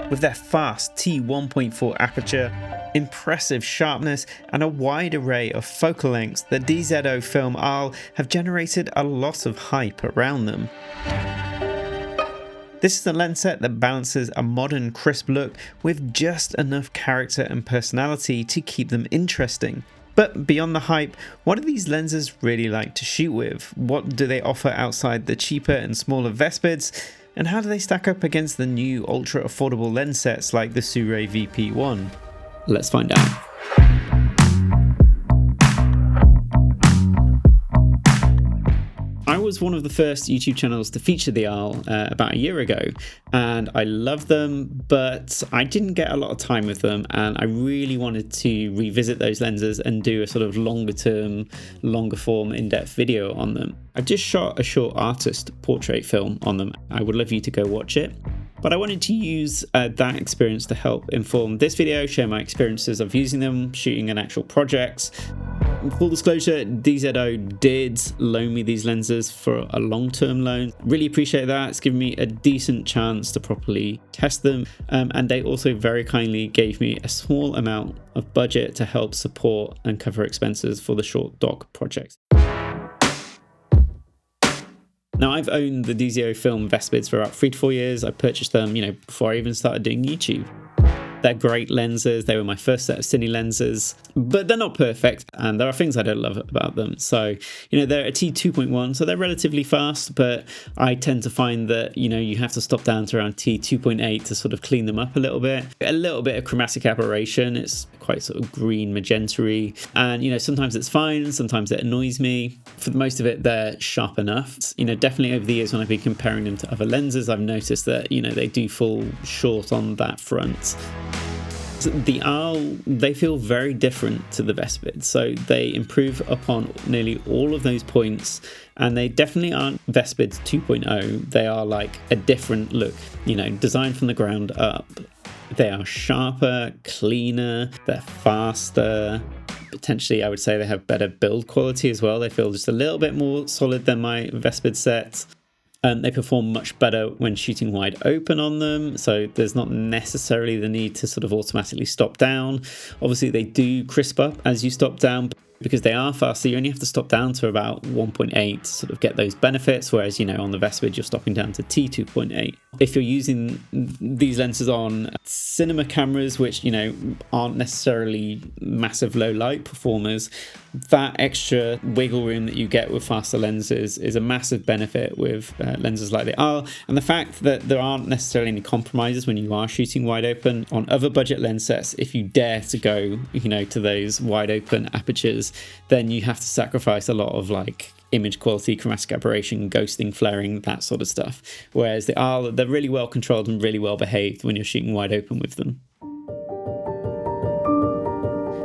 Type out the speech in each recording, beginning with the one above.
With their fast t1.4 aperture, impressive sharpness, and a wide array of focal lengths, the DZOFILM Arles have generated a lot of hype around them. This is a lens set that balances a modern, crisp look with just enough character and personality to keep them interesting. But beyond the hype, what do these lenses really like to shoot with? What do they offer outside the cheaper and smaller Vespids? And how do they stack up against the new ultra affordable lens sets like the SIRUI VP1? Let's find out. I was one of the first YouTube channels to feature the Arles about a year ago, and I love them, but I didn't get a lot of time with them, and I really wanted to revisit those lenses and do a sort of longer term, longer form, in-depth video on them. I've just shot a short artist portrait film on them. I would love you to go watch it. But I wanted to use that experience to help inform this video, share my experiences of using them, shooting in actual projects. Full disclosure, DZO did loan me these lenses for a long-term loan. Really appreciate that. It's given me a decent chance to properly test them. And they also very kindly gave me a small amount of budget to help support and cover expenses for the short doc projects. Now, I've owned the DZOFILM Vespids for about 3 to 4 years. I purchased them, before I even started doing YouTube. They're great lenses. They were my first set of CINE lenses, but they're not perfect, and there are things I don't love about them. So, they're a T2.1, so they're relatively fast, but I tend to find that, you have to stop down to around T2.8 to sort of clean them up a little bit. A little bit of chromatic aberration. It's quite sort of green, magenta-y, and, sometimes it's fine, sometimes it annoys me. For most of it, they're sharp enough. Definitely over the years when I've been comparing them to other lenses, I've noticed that, they do fall short on that front. The Arles, they feel very different to the Vespids, so they improve upon nearly all of those points, and they definitely aren't Vespids 2.0. They are like a different look, designed from the ground up. They are sharper, cleaner, they're faster. Potentially, I would say they have better build quality as well. They feel just a little bit more solid than my Vespid sets. They perform much better when shooting wide open on them, so there's not necessarily the need to sort of automatically stop down. Obviously, they do crisp up as you stop down. Because they are faster, you only have to stop down to about 1.8 to sort of get those benefits, whereas, on the Vespid, you're stopping down to T2.8. If you're using these lenses on cinema cameras, which, aren't necessarily massive low light performers, that extra wiggle room that you get with faster lenses is a massive benefit with lenses like the Arles. And the fact that there aren't necessarily any compromises when you are shooting wide open on other budget lens sets, if you dare to go, to those wide open apertures, then you have to sacrifice a lot of image quality, chromatic aberration, ghosting, flaring, that sort of stuff. Whereas the Arles, they're really well controlled and really well behaved when you're shooting wide open with them.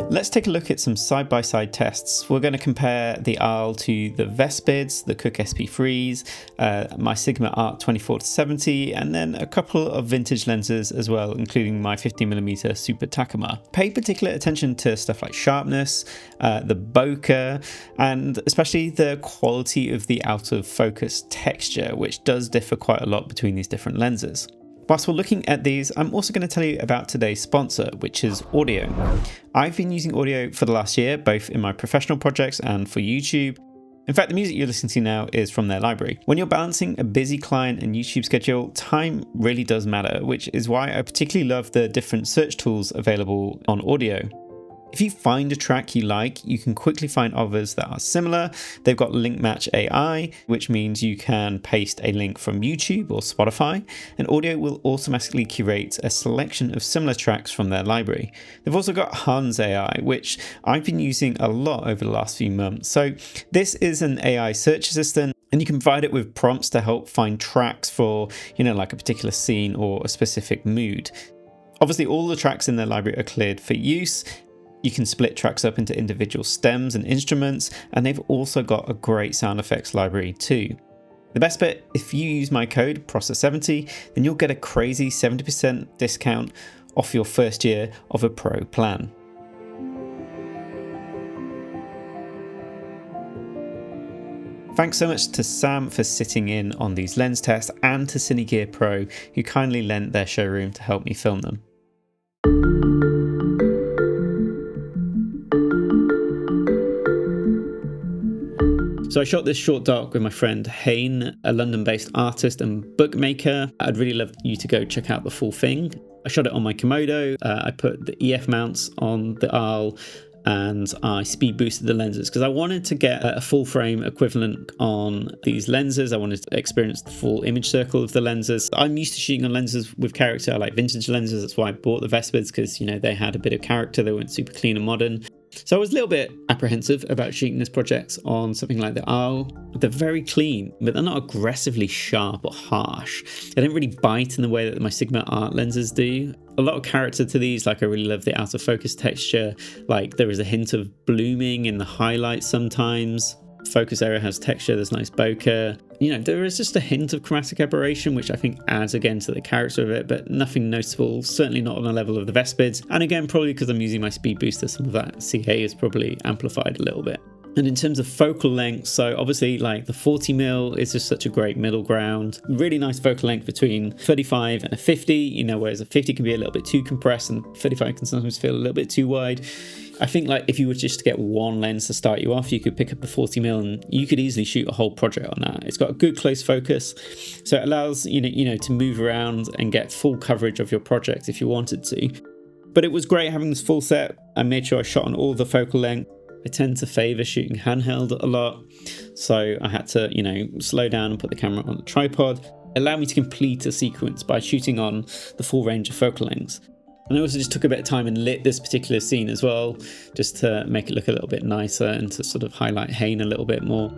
Let's take a look at some side-by-side tests. We're going to compare the Arles to the Vespids, the Cooke SP3s, my Sigma Art 24-70, and then a couple of vintage lenses as well, including my 15mm Super Takumar. Pay particular attention to stuff like sharpness, the bokeh, and especially the quality of the out of focus texture, which does differ quite a lot between these different lenses. Whilst we're looking at these, I'm also going to tell you about today's sponsor, which is audio. I've been using audio for the last year, both in my professional projects and for YouTube. In fact, the music you're listening to now is from their library. When you're balancing a busy client and YouTube schedule, time really does matter, which is why I particularly love the different search tools available on audio. If you find a track you like, you can quickly find others that are similar. They've got link match AI, which means you can paste a link from YouTube or Spotify, and audio will automatically curate a selection of similar tracks from their library. They've also got Hans AI, which I've been using a lot over the last few months. So this is an AI search assistant, and you can provide it with prompts to help find tracks for, like a particular scene or a specific mood. Obviously, all the tracks in their library are cleared for use. You can split tracks up into individual stems and instruments, and they've also got a great sound effects library too. The best bit, if you use my code PROSSER70, then you'll get a crazy 70% discount off your first year of a pro plan. Thanks so much to Sam for sitting in on these lens tests, and to Cine Gear Pro, who kindly lent their showroom to help me film them. So I shot this short doc with my friend Hayne, a London-based artist and bookmaker. I'd really love you to go check out the full thing. I shot it on my Komodo. I put the EF mounts on the Arles, and I speed boosted the lenses because I wanted to get a full frame equivalent on these lenses. I wanted to experience the full image circle of the lenses. I'm used to shooting on lenses with character. I like vintage lenses. That's why I bought the Vespids, because, you know, they had a bit of character. They weren't super clean and modern. So I was a little bit apprehensive about shooting this project on something like the Arles. They're very clean, but they're not aggressively sharp or harsh. They don't really bite in the way that my Sigma art lenses do. A lot of character to these, like I really love the out of focus texture. Like there is a hint of blooming in the highlights sometimes. Focus area has texture, there's nice bokeh. You know, there is just a hint of chromatic aberration, which I think adds again to the character of it, but nothing noticeable, certainly not on the level of the Vespids. And again, probably because I'm using my speed booster, some of that CA is probably amplified a little bit. And in terms of focal length, so obviously like the 40mm is just such a great middle ground. Really nice focal length between 35 and a 50, you know, whereas a 50 can be a little bit too compressed and 35 can sometimes feel a little bit too wide. I think like if you were just to get one lens to start you off, you could pick up the 40mm and you could easily shoot a whole project on that. It's got a good close focus, so it allows you know to move around and get full coverage of your project if you wanted to. But it was great having this full set. I made sure I shot on all the focal length. I tend to favour shooting handheld a lot, so I had to, you know, slow down and put the camera on the tripod. It allowed me to complete a sequence by shooting on the full range of focal lengths. And I also just took a bit of time and lit this particular scene as well, just to make it look a little bit nicer and to sort of highlight Hayne a little bit more.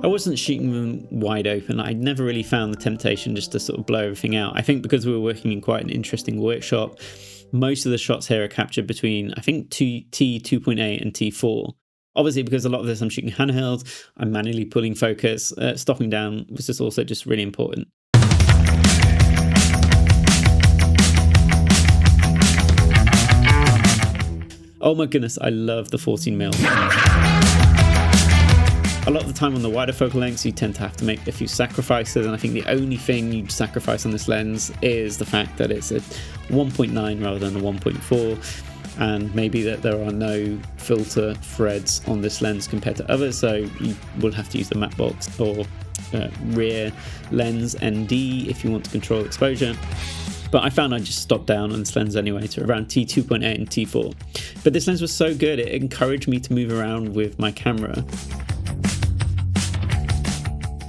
I wasn't shooting them wide open. I'd never really found the temptation just to sort of blow everything out. I think because we were working in quite an interesting workshop, most of the shots here are captured between, I think, T2.8 and T4. Obviously, because a lot of this I'm shooting handheld, I'm manually pulling focus. Stopping down was just also just really important. Oh my goodness, I love the 14mm. A lot of the time on the wider focal lengths, you tend to have to make a few sacrifices, and I think the only thing you'd sacrifice on this lens is the fact that it's a 1.9 rather than a 1.4, and maybe that there are no filter threads on this lens compared to others, so you will have to use the matte box or rear lens ND if you want to control exposure. But I found I'd just stop down on this lens anyway to around T2.8 and T4. But this lens was so good, it encouraged me to move around with my camera.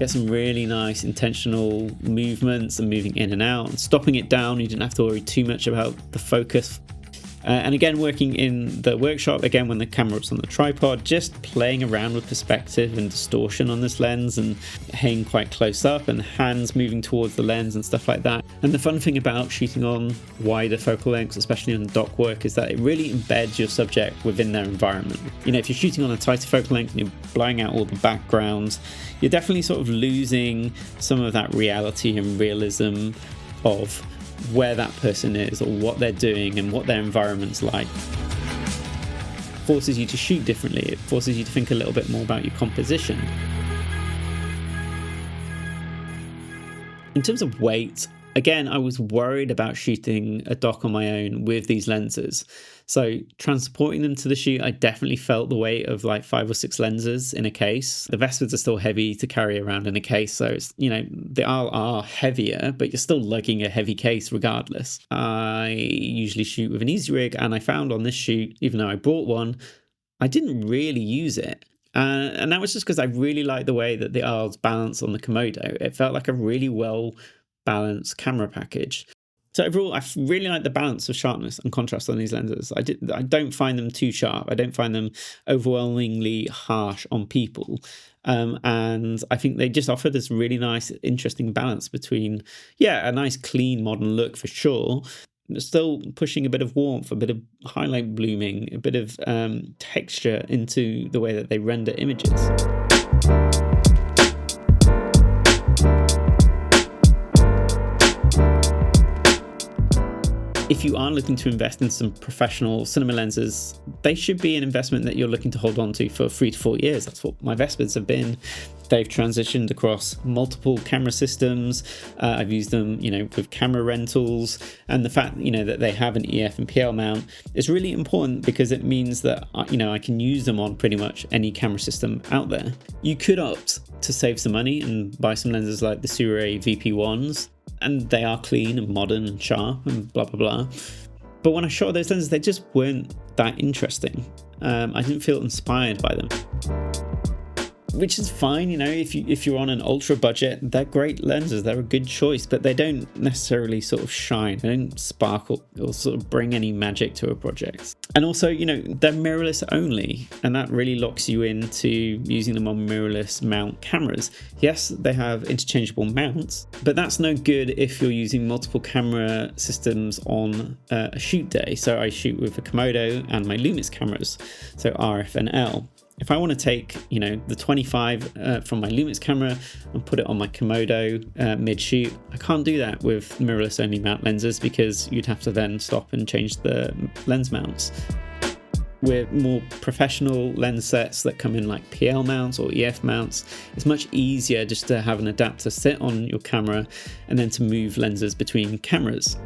Get some really nice intentional movements and moving in and out and stopping it down. You didn't have to worry too much about the focus. And again, working in the workshop, again, when the camera was on the tripod, just playing around with perspective and distortion on this lens and hanging quite close up and hands moving towards the lens and stuff like that. And the fun thing about shooting on wider focal lengths, especially on doc work, is that it really embeds your subject within their environment. You know, if you're shooting on a tighter focal length and you're blowing out all the backgrounds, you're definitely sort of losing some of that reality and realism of where that person is or what they're doing and what their environment's like. It forces you to shoot differently. It forces you to think a little bit more about your composition. In terms of weight, again, I was worried about shooting a doc on my own with these lenses. So transporting them to the shoot, I definitely felt the weight of like 5 or 6 lenses in a case. The Vespids are still heavy to carry around in a case. So it's, you know, the Arles are heavier, but you're still lugging a heavy case regardless. I usually shoot with an easy rig, and I found on this shoot, even though I brought one, I didn't really use it. And that was just because I really liked the way that the Arles balance on the Komodo. It felt like a really well balanced camera package. So overall, I really like the balance of sharpness and contrast on these lenses. I don't find them too sharp. I don't find them overwhelmingly harsh on people. And I think they just offer this really nice, interesting balance between, yeah, a nice, clean, modern look for sure, but still pushing a bit of warmth, a bit of highlight blooming, a bit of texture into the way that they render images. If you are looking to invest in some professional cinema lenses, they should be an investment that you're looking to hold on to for 3 to 4 years. That's what my Vespids have been. They've transitioned across multiple camera systems. I've used them, with camera rentals, and the fact, that they have an EF and PL mount is really important because it means that, I can use them on pretty much any camera system out there. You could opt to save some money and buy some lenses like the SIRUI VP1s, and they are clean and modern and sharp and blah, blah, blah. But when I shot those lenses, they just weren't that interesting. I didn't feel inspired by them. Which is fine, if you're on an ultra budget, they're great lenses, they're a good choice, but they don't necessarily sort of shine, they don't sparkle or sort of bring any magic to a project. And also, they're mirrorless only, and that really locks you into using them on mirrorless mount cameras. Yes, they have interchangeable mounts, but that's no good if you're using multiple camera systems on a shoot day. So I shoot with a Komodo and my Lumix cameras, so RF and L. If I want to take, the 25 from my Lumix camera and put it on my Komodo mid-shoot, I can't do that with mirrorless only mount lenses because you'd have to then stop and change the lens mounts. With more professional lens sets that come in like PL mounts or EF mounts, it's much easier just to have an adapter sit on your camera and then to move lenses between cameras.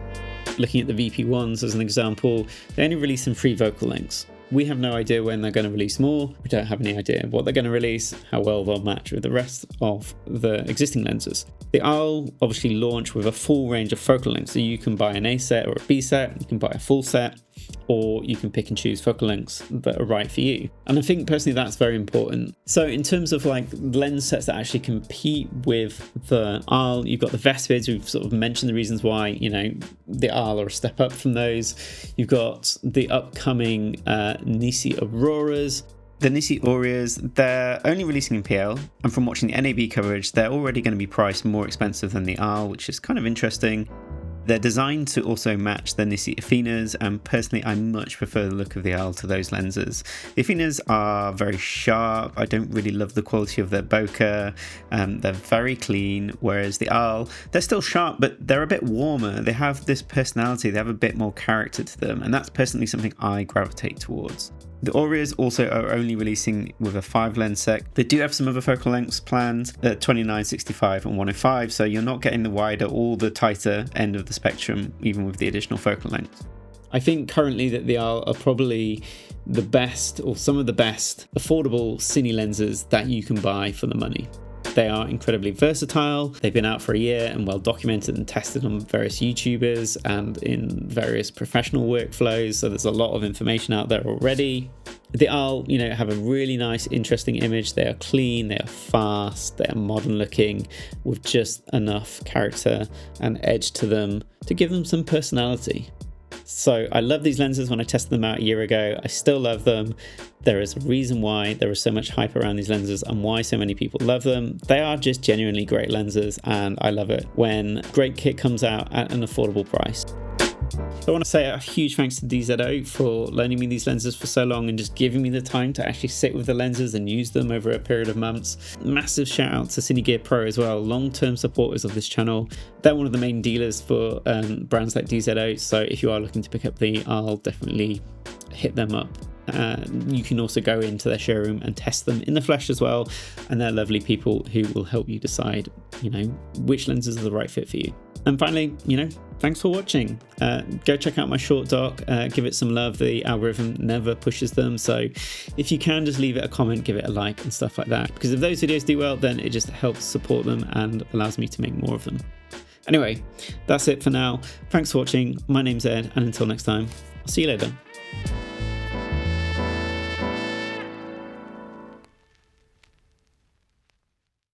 Looking at the VP1s as an example, they only release in 3 focal lengths. We have no idea when they're going to release more. We don't have any idea what they're going to release, how well they'll match with the rest of the existing lenses. The ARL obviously launched with a full range of focal lengths, so you can buy an A set or a B set, you can buy a full set, or you can pick and choose focal lengths that are right for you. And I think personally that's very important. So in terms of like lens sets that actually compete with the ARL, you've got the Vespids. We've sort of mentioned the reasons why, the ARL are a step up from those. You've got the upcoming Nisi Auroras. The Nisi Aureas, they're only releasing in PL, and from watching the NAB coverage, they're already going to be priced more expensive than the ARL, which is kind of interesting. They're designed to also match the Nisi Athenas, and personally I much prefer the look of the ARL to those lenses. The Athenas are very sharp. I don't really love the quality of their bokeh. They're very clean, whereas the ARL, they're still sharp, but they're a bit warmer. They have this personality, they have a bit more character to them, and that's personally something I gravitate towards. The Aureas also are only releasing with a 5 lens set. They do have some other focal lengths planned at 29, 65 and 105, so you're not getting the wider or the tighter end of the spectrum, even with the additional focal length. I think currently that the ARL are probably the best, or some of the best, affordable cine lenses that you can buy for the money. They are incredibly versatile. They've been out for a year and well documented and tested on various YouTubers and in various professional workflows. So there's a lot of information out there already. The ARL, have a really nice, interesting image. They are clean, they are fast, they are modern looking with just enough character and edge to them to give them some personality. So I love these lenses. When I tested them out a year ago, I still love them. There is a reason why there is so much hype around these lenses and why so many people love them. They are just genuinely great lenses, and I love it when great kit comes out at an affordable price. I want to say a huge thanks to DZO for loaning me these lenses for so long and just giving me the time to actually sit with the lenses and use them over a period of months. Massive shout out to Cine Gear Pro as well, long-term supporters of this channel. They're one of the main dealers for brands like DZO, so if you are looking to pick up the ARL, definitely hit them up. You can also go into their showroom and test them in the flesh as well, and they're lovely people who will help you decide, which lenses are the right fit for you. And finally, thanks for watching. Go check out my short doc, give it some love. The algorithm never pushes them, so if you can, just leave it a comment, give it a like and stuff like that, because if those videos do well, then it just helps support them and allows me to make more of them. Anyway, that's it for now. Thanks for watching. My name's Ed, and until next time, I'll see you later.